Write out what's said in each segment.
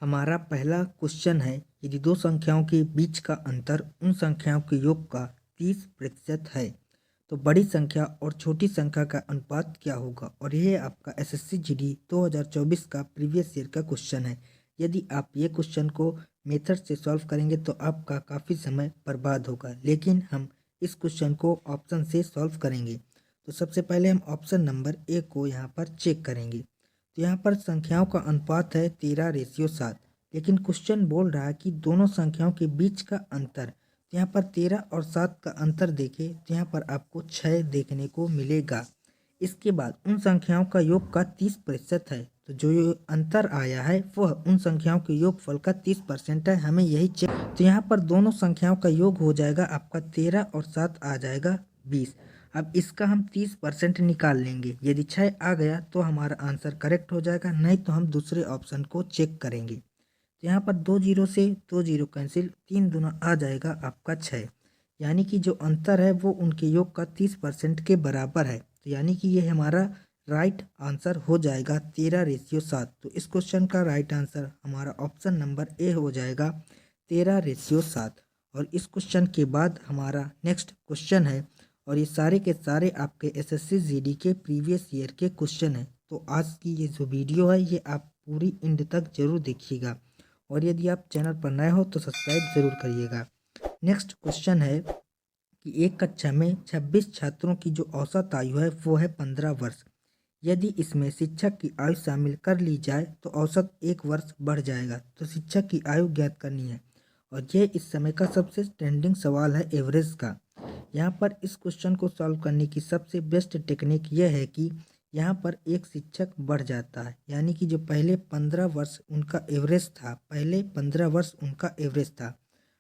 हमारा पहला क्वेश्चन है, यदि दो संख्याओं के बीच का अंतर उन संख्याओं के योग का 30% है तो बड़ी संख्या और छोटी संख्या का अनुपात क्या होगा। और यह आपका एसएससी जीडी 2024 का प्रीवियस ईयर का क्वेश्चन है। यदि आप ये क्वेश्चन को मेथड से सॉल्व करेंगे तो आपका काफ़ी समय बर्बाद होगा, लेकिन हम इस क्वेश्चन को ऑप्शन से सॉल्व करेंगे। तो सबसे पहले हम ऑप्शन नंबर ए को यहाँ पर चेक करेंगे। तो यहाँ पर संख्याओं का अनुपात है 13:7, लेकिन क्वेश्चन बोल रहा है कि दोनों संख्याओं के बीच का अंतर। तो यहाँ पर 13 और 7 का अंतर देखें तो यहाँ पर आपको 6 देखने को मिलेगा। इसके बाद उन संख्याओं का योग का 30% है, तो जो ये अंतर आया है वह उन संख्याओं के योगफल का 30% है। हमें यही चेक। तो यहाँ पर दोनों संख्याओं का योग हो जाएगा आपका 13 और 7 आ जाएगा 20। अब इसका हम 30% निकाल लेंगे। यदि 6 आ गया तो हमारा आंसर करेक्ट हो जाएगा, नहीं तो हम दूसरे ऑप्शन को चेक करेंगे। तो यहाँ पर 2 जीरो से 2 जीरो कैंसिल, 3 दूना आ जाएगा आपका 6, यानी कि जो अंतर है वो उनके योग का 30% के बराबर है। तो यानी कि ये हमारा राइट आंसर हो जाएगा 13:7। तो इस क्वेश्चन का राइट आंसर हमारा ऑप्शन नंबर ए हो जाएगा 13:7। और इस क्वेश्चन के बाद हमारा नेक्स्ट क्वेश्चन है, और ये सारे के सारे आपके एसएससी जीडी के प्रीवियस ईयर के क्वेश्चन हैं। तो आज की ये जो वीडियो है ये आप पूरी एंड तक जरूर देखिएगा, और यदि आप चैनल पर नए हो तो सब्सक्राइब जरूर करिएगा। नेक्स्ट क्वेश्चन है कि एक कक्षा में 26 छात्रों की जो औसत आयु है वो है 15 वर्ष। यदि इसमें शिक्षक की आयु शामिल कर ली जाए तो औसत 1 वर्ष बढ़ जाएगा। तो शिक्षक की आयु ज्ञात करनी है, और ये इस समय का सबसे ट्रेंडिंग सवाल है एवरेज का। यहाँ पर इस क्वेश्चन को सॉल्व करने की सबसे बेस्ट टेक्निक यह है कि यहाँ पर एक शिक्षक बढ़ जाता है, यानी कि जो पहले 15 वर्ष उनका एवरेज था, पहले 15 वर्ष उनका एवरेज था,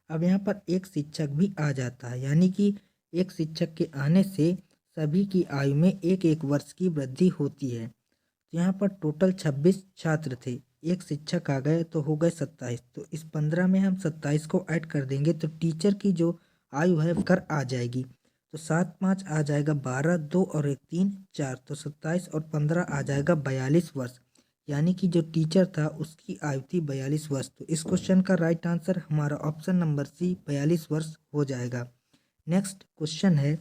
अब यहाँ पर एक शिक्षक भी आ जाता है, यानी कि एक शिक्षक के आने से सभी की आयु में 1-1 वर्ष की वृद्धि होती है। तो यहाँ पर टोटल 26 छात्र थे, एक शिक्षक आ गए तो हो गए 27। तो इस 15 में हम 27 को ऐड कर देंगे तो टीचर की जो आयु है कर आ जाएगी। तो 7 5 आ जाएगा 12, 2 और 1 3 4, तो 27 और 15 आ जाएगा 42 वर्ष, यानी कि जो टीचर था उसकी आयु थी 42 वर्ष। तो इस क्वेश्चन का राइट आंसर हमारा ऑप्शन नंबर सी 42 वर्ष हो जाएगा। नेक्स्ट क्वेश्चन है,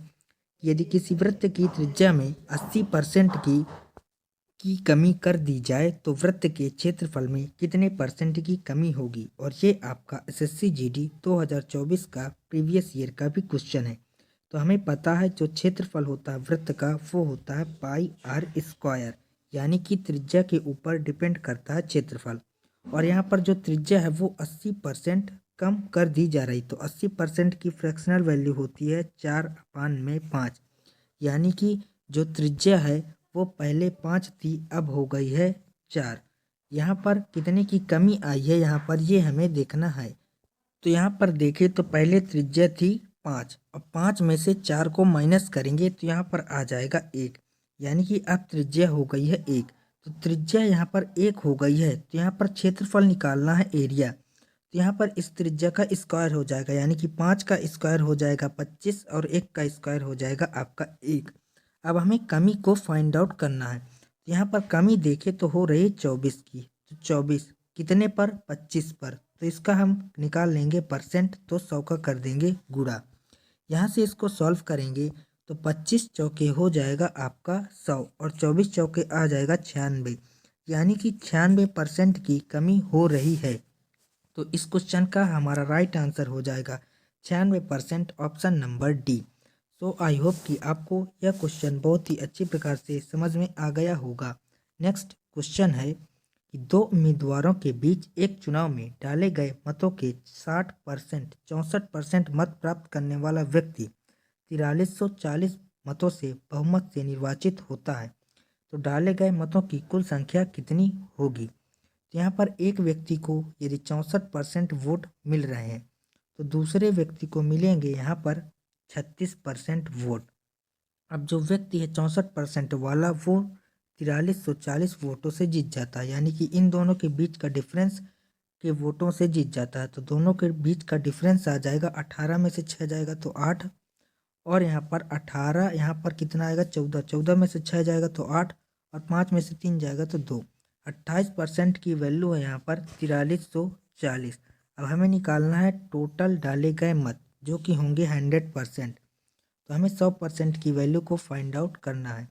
यदि किसी वृत्त की त्रिज्या में 80% की कमी कर दी जाए तो वृत्त के क्षेत्रफल में कितने % की कमी होगी। और ये आपका एसएससी जीडी 2024 का प्रीवियस ईयर का भी क्वेश्चन है। तो हमें पता है जो क्षेत्रफल होता है वृत्त का वो होता है πr², यानी कि त्रिज्या के ऊपर डिपेंड करता है क्षेत्रफल। और यहाँ पर जो त्रिज्या है वो 80% कम कर दी जा रही। तो 80% की फ्रैक्शनल वैल्यू होती है 4/5, यानी कि जो त्रिज्या है वो पहले 5 थी अब हो गई है 4। यहाँ पर कितने की कमी आई है यहाँ पर ये हमें देखना है। तो यहाँ पर देखें तो पहले त्रिज्या थी 5, और 5 में से 4 को माइनस करेंगे तो यहाँ पर आ जाएगा 1, यानी कि अब त्रिज्या हो गई है 1। तो त्रिज्या यहाँ पर 1 हो गई है, तो यहाँ पर क्षेत्रफल निकालना है एरिया। तो यहाँ पर इस त्रिज्या का स्क्वायर हो जाएगा, यानी कि 5 का स्क्वायर हो जाएगा 25 और 1 का स्क्वायर हो जाएगा आपका 1। अब हमें कमी को फाइंड आउट करना है। तो यहाँ पर कमी देखें तो हो रही है 24 की। तो 24 कितने पर, 25 पर, तो इसका हम निकाल लेंगे परसेंट, तो 100 का कर देंगे गुणा। यहाँ से इसको सॉल्व करेंगे तो 25 चौके हो जाएगा आपका 100, और 24 चौके आ जाएगा 96, यानी कि 96% की कमी हो रही है। तो इस क्वेश्चन का हमारा राइट आंसर हो जाएगा 96%, option number D. So I hope कि आपको यह क्वेश्चन बहुत ही अच्छी प्रकार से समझ में आ गया होगा। नेक्स्ट क्वेश्चन है कि दो उम्मीदवारों के बीच एक चुनाव में डाले गए मतों के 60% 64% मत प्राप्त करने वाला व्यक्ति 4340 मतों से बहुमत से निर्वाचित होता है। तो डाले गए मतों की कुल संख्या कितनी होगी। तो यहाँ पर एक व्यक्ति को यदि 64% वोट मिल रहे हैं तो दूसरे व्यक्ति को मिलेंगे यहाँ पर 36% वोट। अब जो व्यक्ति है 64% वाला वो 4340 वोटों से जीत जाता है, यानी कि इन दोनों के बीच का डिफरेंस के वोटों से जीत जाता है। तो दोनों के बीच का डिफरेंस आ जाएगा 18 में से 6 जाएगा तो 8, और यहाँ पर 18 यहाँ पर कितना आएगा 14, 14 में से 6 जाएगा तो 8, और 5 में से 3 जाएगा तो 2। 28% की वैल्यू है यहाँ पर 4340। अब हमें निकालना है टोटल डाले गए मत जो कि होंगे 100%। तो हमें 100% की वैल्यू को फाइंड आउट करना है।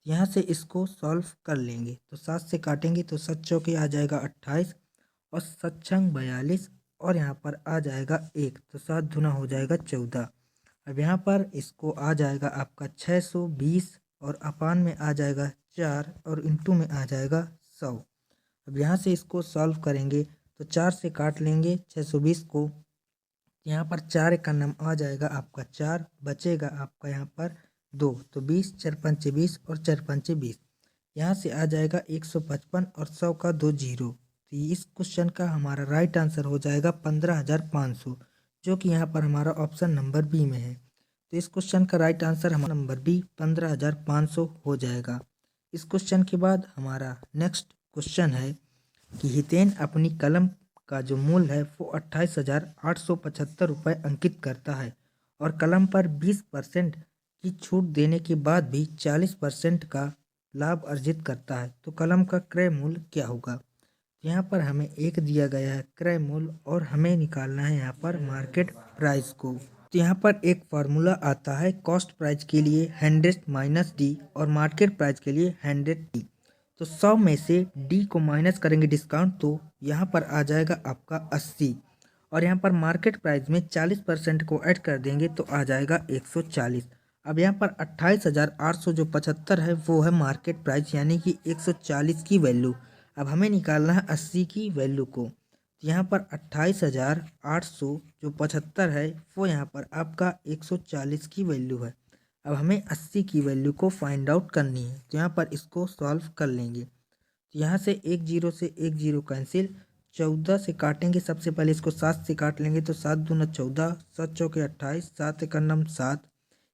यहाँ से इसको सॉल्व कर लेंगे तो 7 से काटेंगे तो 7 चौके आ जाएगा 28 और 7 छंग 42 और यहाँ पर आ जाएगा 1 तो 7 दूना हो जाएगा 14। अब यहाँ पर इसको आ जाएगा आपका 620 और अपान में आ जाएगा 4 और इंटू में आ जाएगा 100। अब यहाँ से इसको सॉल्व करेंगे तो 4 से काट लेंगे 620 को। यहाँ पर 4 का नाम आ जाएगा आपका 4, बचेगा आपका यहाँ पर 2 तो 20, 4 पंचे 20 और 4 पंचे 20। यहाँ से आ जाएगा 155 और 100 का 2 जीरो। तो इस क्वेश्चन का हमारा राइट आंसर हो जाएगा 15,500 जो कि यहाँ पर हमारा ऑप्शन नंबर बी में है। तो इस क्वेश्चन का राइट आंसर हमारा नंबर बी 15,500 हो जाएगा। इस क्वेश्चन के बाद हमारा नेक्स्ट क्वेश्चन है कि हितेन अपनी कलम का जो मूल्य है वो 28,875 रुपये अंकित करता है और कलम पर 20% की छूट देने के बाद भी 40% का लाभ अर्जित करता है। तो कलम का क्रय मूल्य क्या होगा? यहाँ पर हमें एक दिया गया है क्रय मूल्य और हमें निकालना है यहाँ पर मार्केट प्राइस को। तो यहाँ पर एक फार्मूला आता है कॉस्ट प्राइस के लिए 100 माइनस डी और मार्केट प्राइस के लिए 100 डी। तो 100 में से डी को माइनस करेंगे डिस्काउंट तो यहाँ पर आ जाएगा आपका 80 और यहाँ पर मार्केट प्राइस में 40% को ऐड कर देंगे तो आ जाएगा 140। अब यहाँ पर 28,800 जो 75 है वो है मार्केट प्राइस यानी कि 140 की वैल्यू। अब हमें निकालना है 80 की वैल्यू को। तो यहाँ पर 28,800 जो 75 है वो यहाँ पर आपका 140 की वैल्यू है। अब हमें 80 की वैल्यू को फाइंड आउट करनी है तो यहाँ पर इसको सॉल्व कर लेंगे। तो यहाँ से एक जीरो से एक जीरो कैंसिल, 14 से काटेंगे सबसे पहले इसको 7 से काट लेंगे तो 7 दूना 14, 7 चौके 28, 7 एक नम 7,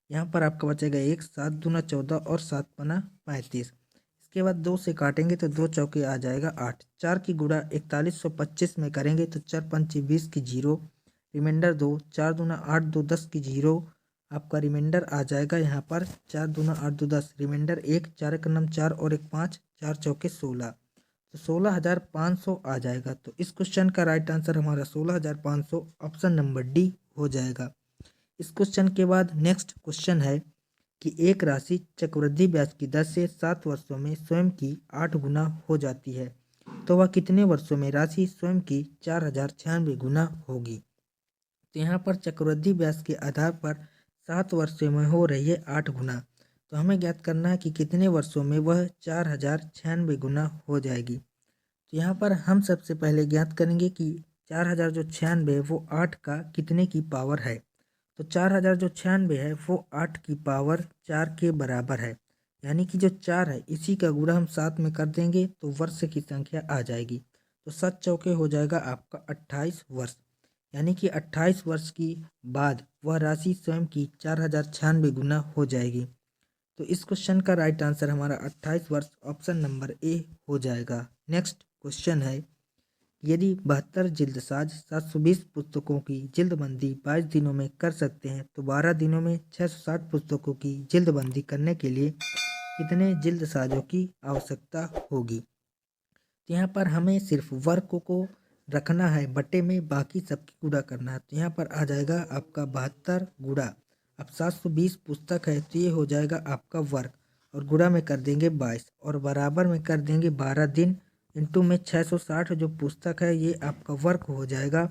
यहाँ पर आपका बचेगा 1, 7 दूना 14 और 7 पना 35। इसके बाद 2 से काटेंगे तो 2 चौके आ जाएगा 8, 4 की गुणा 4125 में करेंगे तो 4 पंचे 20 की जीरो, रिमाइंडर 2, 4 दूना 8 2 10 की जीरो, आपका रिमाइंडर आ जाएगा यहाँ पर 4 दूना 8 2 10, रिमाइंडर 1, 4 एक नम 4 और 1 5, 4 चौके 16 तो 16,500 आ जाएगा। तो इस क्वेश्चन का राइट आंसर हमारा 16,500 ऑप्शन नंबर डी हो जाएगा। इस क्वेश्चन के बाद नेक्स्ट क्वेश्चन है कि एक राशि चक्रवृद्धि ब्याज की दर से 7 वर्षों में स्वयं की 8 गुना हो जाती है तो वह कितने वर्षों में राशि स्वयं की 4,096 गुना होगी? तो यहाँ पर चक्रवृद्धि ब्याज के आधार पर 7 वर्षों में हो रही है 8 गुना। तो हमें ज्ञात करना है कि कितने वर्षों में वह 4,096 गुना हो जाएगी। तो यहाँ पर हम सबसे पहले ज्ञात करेंगे कि 4,000 जो 96 वो 8 का कितने की पावर है। तो 4,000 जो 96 है वो 8 की पावर 4 के बराबर है यानी कि जो 4 है इसी का गुणा हम 7 में कर देंगे तो वर्ष की संख्या आ जाएगी। तो 7 चौके हो जाएगा आपका 28 वर्ष यानी कि 28 वर्ष की बाद वह राशि स्वयं की 4,096 गुना हो जाएगी। तो इस क्वेश्चन का राइट आंसर हमारा 28 वर्ष ऑप्शन नंबर ए हो जाएगा। नेक्स्ट क्वेश्चन है यदि 72 जिल्दसाज 720 पुस्तकों की जिल्दबंदी 22 दिनों में कर सकते हैं तो 12 दिनों में 660 पुस्तकों की जिल्दबंदी करने के लिए कितने जिल्दसाजों की आवश्यकता होगी? तो यहाँ पर हमें सिर्फ वर्क को रखना है बटे में, बाकी सबकी गुणा करना है। तो यहाँ पर आ जाएगा आपका 72 गुणा, अब 720 पुस्तक है तो ये हो जाएगा आपका वर्क और गुणा में कर देंगे 22 और बराबर में कर देंगे 12 दिन, इंटू में 660 जो पुस्तक है ये आपका वर्क हो जाएगा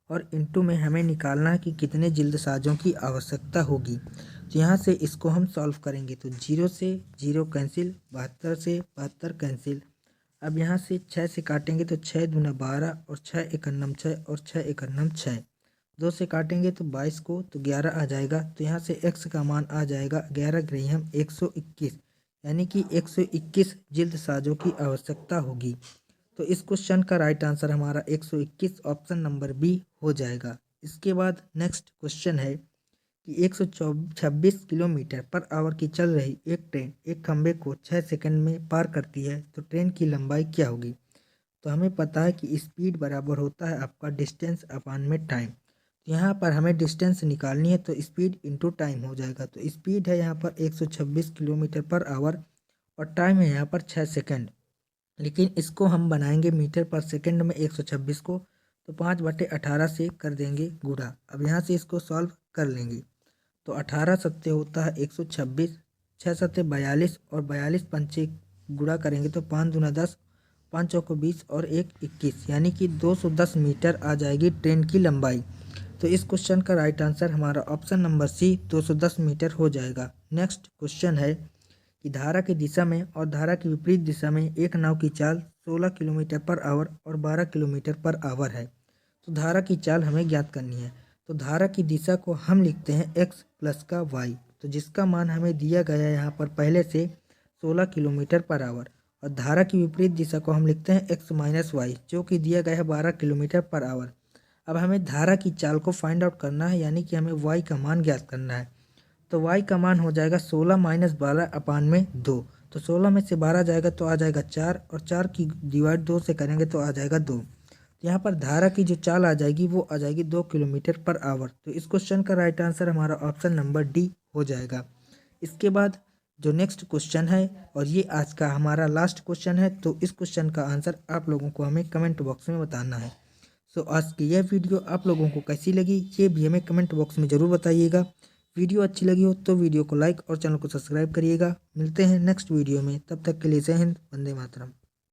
और इंटू में हमें निकालना है कि कितने जिल्दसाजों की आवश्यकता होगी। तो यहाँ से इसको हम सॉल्व करेंगे तो 0 से 0 कैंसिल, 72 से 72 कैंसिल। अब यहाँ से 6 से काटेंगे तो 6 दूना 12 और 6 एक अन्नम 6 और 6 एक अन्नम 6, 2 से काटेंगे तो 22 को तो 11 आ जाएगा। तो यहाँ से x का मान आ जाएगा 11 ग्राम 121 यानी कि 121 जिल्द साजों की आवश्यकता होगी। तो इस क्वेश्चन का राइट आंसर हमारा 121 ऑप्शन नंबर बी हो जाएगा। इसके बाद नेक्स्ट क्वेश्चन है कि 126 किलोमीटर पर आवर की चल रही एक ट्रेन एक खंभे को 6 सेकंड में पार करती है तो ट्रेन की लंबाई क्या होगी? तो हमें पता है कि स्पीड बराबर होता है आपका डिस्टेंस अपान में टाइम। तो यहाँ पर हमें डिस्टेंस निकालनी है तो स्पीड इंटू टाइम हो जाएगा। तो स्पीड है यहाँ पर 126 किलोमीटर पर आवर और टाइम है यहाँ पर 6 सेकंड। लेकिन इसको हम बनाएंगे मीटर पर सेकंड में 126 को, तो 5/18 से कर देंगे गुणा। अब यहाँ से इसको सॉल्व कर लेंगे तो 18 सत्ते होता है 126, 6 सत्ते 42 और 42 पंचे गुणा करेंगे तो 5 दूना 10, 5 चौको 20 और 1 21, यानी कि 210 मीटर आ जाएगी ट्रेन की लंबाई। तो इस क्वेश्चन का राइट आंसर हमारा ऑप्शन नंबर सी 210 मीटर हो जाएगा। नेक्स्ट क्वेश्चन है कि धारा की दिशा में और धारा की विपरीत दिशा में एक नाव की चाल 16 किलोमीटर पर आवर और 12 किलोमीटर पर आवर है। तो धारा की चाल हमें ज्ञात करनी है। तो धारा की दिशा को हम लिखते हैं x प्लस का y, तो जिसका मान हमें दिया गया है यहाँ पर पहले से 16 किलोमीटर पर आवर, और धारा की विपरीत दिशा को हम लिखते हैं x माइनस वाई, जो कि दिया गया है 12 किलोमीटर पर आवर। अब हमें धारा की चाल को फाइंड आउट करना है, यानी कि हमें y का मान ज्ञात करना है। तो y का मान हो जाएगा 16 माइनस 12 अपान में 2। तो 16 में से 12 जाएगा तो आ जाएगा 4, और 4 की डिवाइड 2 से करेंगे तो आ जाएगा 2। तो यहाँ पर धारा की जो चाल आ जाएगी वो आ जाएगी 2 किलोमीटर पर आवर। तो इस क्वेश्चन का राइट आंसर हमारा ऑप्शन नंबर डी हो जाएगा। इसके बाद जो नेक्स्ट क्वेश्चन है, और ये आज का हमारा लास्ट क्वेश्चन है, तो इस क्वेश्चन का आंसर आप लोगों को हमें कमेंट बॉक्स में बताना है। सो आज की यह वीडियो आप लोगों को कैसी लगी ये भी हमें कमेंट बॉक्स में ज़रूर बताइएगा। वीडियो अच्छी लगी हो तो वीडियो को लाइक और चैनल को सब्सक्राइब करिएगा। मिलते हैं नेक्स्ट वीडियो में, तब तक के लिए जय हिंद, वंदे मातरम।